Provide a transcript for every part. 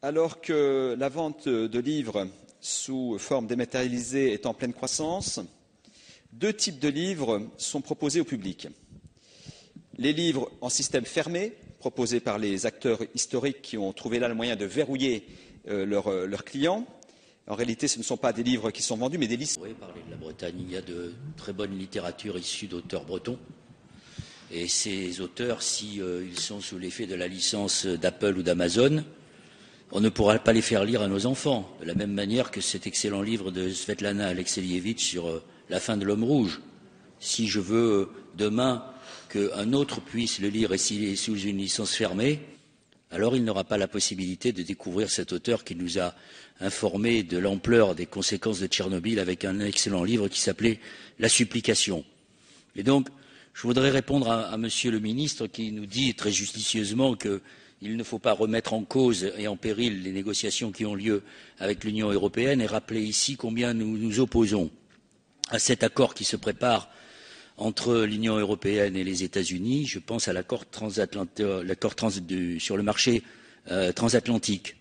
Alors que la vente de livres sous forme dématérialisée est en pleine croissance, deux types de livres sont proposés au public. Les livres en système fermé, proposés par les acteurs historiques qui ont trouvé là le moyen de verrouiller leurs clients. En réalité, ce ne sont pas des livres qui sont vendus, mais des licences. Oui, parler de la Bretagne, il y a de très bonne littérature issue d'auteurs bretons. Et ces auteurs, si ils sont sous l'effet de la licence d'Apple ou d'Amazon, on ne pourra pas les faire lire à nos enfants, de la même manière que cet excellent livre de Svetlana Alexievitch sur la fin de l'homme rouge. Si je veux demain qu'un autre puisse le lire et s'il est sous une licence fermée, alors il n'aura pas la possibilité de découvrir cet auteur qui nous a informé de l'ampleur des conséquences de Tchernobyl avec un excellent livre qui s'appelait La supplication. Et donc, je voudrais répondre à Monsieur le ministre qui nous dit très justicieusement qu'il ne faut pas remettre en cause et en péril les négociations qui ont lieu avec l'Union européenne et rappeler ici combien nous nous opposons à cet accord qui se prépare entre l'Union européenne et les États-Unis. Je pense à l'accord sur le marché transatlantique.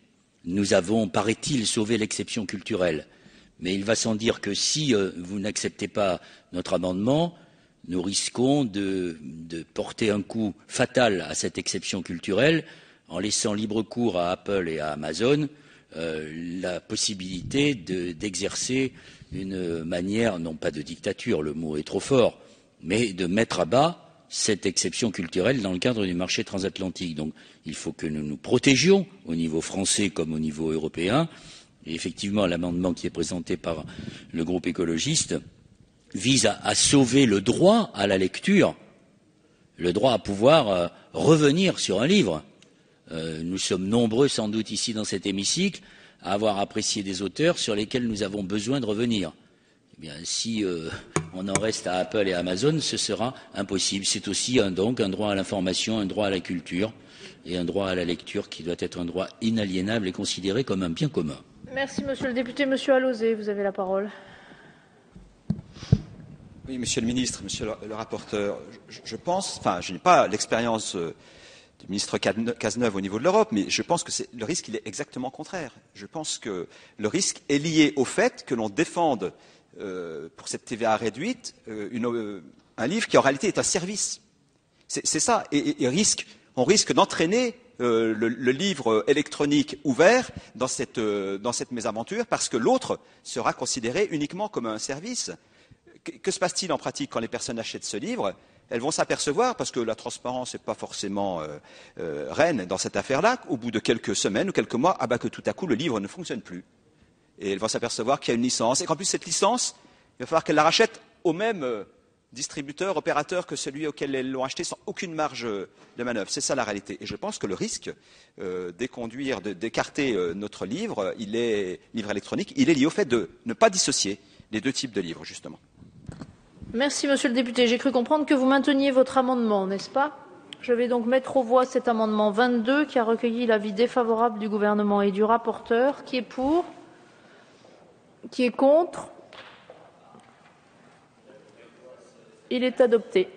Nous avons, paraît-il, sauvé l'exception culturelle. Mais il va sans dire que si vous n'acceptez pas notre amendement, nous risquons de porter un coup fatal à cette exception culturelle en laissant libre cours à Apple et à Amazon la possibilité d'exercer une manière, non pas de dictature, le mot est trop fort, mais de mettre à bas cette exception culturelle dans le cadre du marché transatlantique. Donc il faut que nous nous protégions au niveau français comme au niveau européen. Et effectivement, l'amendement qui est présenté par le groupe écologiste vise à sauver le droit à la lecture, le droit à pouvoir revenir sur un livre. Nous sommes nombreux, sans doute, ici dans cet hémicycle, à avoir apprécié des auteurs sur lesquels nous avons besoin de revenir. Eh bien, si on en reste à Apple et à Amazon, ce sera impossible. C'est aussi donc un droit à l'information, un droit à la culture et un droit à la lecture qui doit être un droit inaliénable et considéré comme un bien commun. Merci, monsieur le député. Monsieur Alauzet, vous avez la parole. Oui, monsieur le ministre, monsieur le rapporteur, je pense, enfin, je n'ai pas l'expérience du ministre Cazeneuve au niveau de l'Europe, mais je pense que le risque, il est exactement contraire. Je pense que le risque est lié au fait que l'on défende, pour cette TVA réduite, un livre qui en réalité est un service. C'est ça. Et on risque d'entraîner le livre électronique ouvert dans cette mésaventure parce que l'autre sera considéré uniquement comme un service. Que se passe-t-il en pratique quand les personnes achètent ce livre? Elles vont s'apercevoir, parce que la transparence n'est pas forcément reine dans cette affaire-là, au bout de quelques semaines ou quelques mois, que tout à coup le livre ne fonctionne plus. Et elles vont s'apercevoir qu'il y a une licence, et qu'en plus cette licence, il va falloir qu'elles la rachètent au même distributeur, opérateur que celui auquel elles l'ont acheté sans aucune marge de manœuvre. C'est ça la réalité. Et je pense que le risque d'écarter notre livre électronique, il est lié au fait de ne pas dissocier les deux types de livres, justement. Merci, monsieur le député. J'ai cru comprendre que vous mainteniez votre amendement, n'est-ce pas? Je vais donc mettre aux voix cet amendement 22 qui a recueilli l'avis défavorable du gouvernement et du rapporteur. Qui est pour? Qui est contre? Il est adopté.